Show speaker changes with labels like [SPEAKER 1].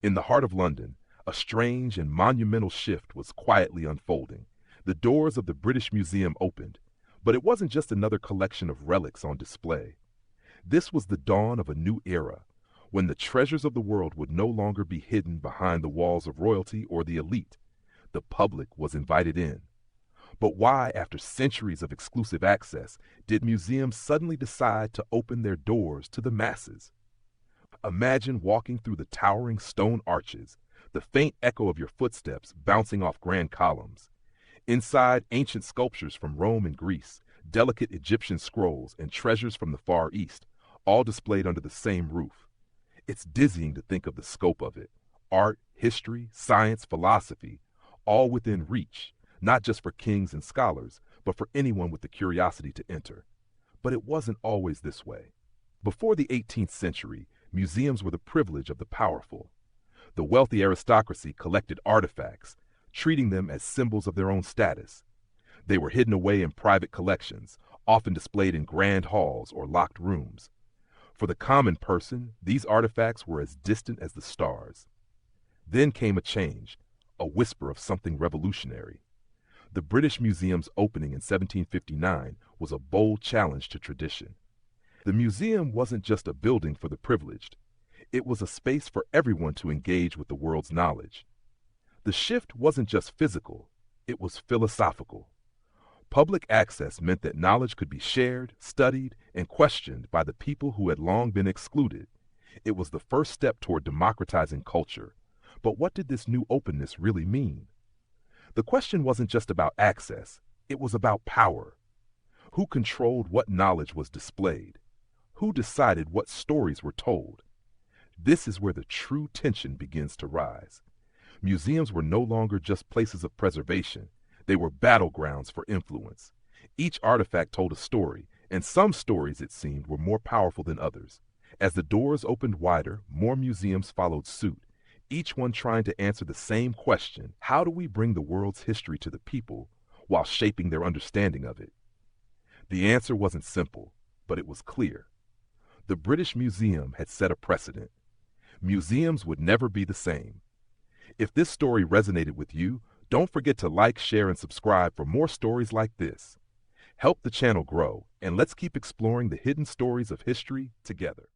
[SPEAKER 1] In the heart of London, a strange and monumental shift was quietly unfolding. The doors of the British Museum opened, but it wasn't just another collection of relics on display. This was the dawn of a new era, when the treasures of the world would no longer be hidden behind the walls of royalty or the elite. The public was invited in. But why, after centuries of exclusive access, did museums suddenly decide to open their doors to the masses? Imagine walking through the towering stone arches, the faint echo of your footsteps bouncing off grand columns. Inside, ancient sculptures from Rome and Greece, delicate Egyptian scrolls, and treasures from the Far East, all displayed under the same roof. It's dizzying to think of the scope of it. Art, history, science, philosophy, all within reach, not just for kings and scholars, but for anyone with the curiosity to enter. But it wasn't always this way. Before the 18th century, museums were the privilege of the powerful. The wealthy aristocracy collected artifacts, treating them as symbols of their own status. They were hidden away in private collections, often displayed in grand halls or locked rooms. For the common person, these artifacts were as distant as the stars. Then came a change, a whisper of something revolutionary. The British Museum's opening in 1759 was a bold challenge to tradition. The museum wasn't just a building for the privileged. It was a space for everyone to engage with the world's knowledge. The shift wasn't just physical, it was philosophical. Public access meant that knowledge could be shared, studied, and questioned by the people who had long been excluded. It was the first step toward democratizing culture. But what did this new openness really mean? The question wasn't just about access, it was about power. Who controlled what knowledge was displayed? Who decided what stories were told? This is where the true tension begins to rise. Museums were no longer just places of preservation. They were battlegrounds for influence. Each artifact told a story, and some stories, it seemed, were more powerful than others. As the doors opened wider, more museums followed suit, each one trying to answer the same question: how do we bring the world's history to the people while shaping their understanding of it? The answer wasn't simple, but it was clear. The British Museum had set a precedent. Museums would never be the same. If this story resonated with you, don't forget to like, share, and subscribe for more stories like this. Help the channel grow, and let's keep exploring the hidden stories of history together.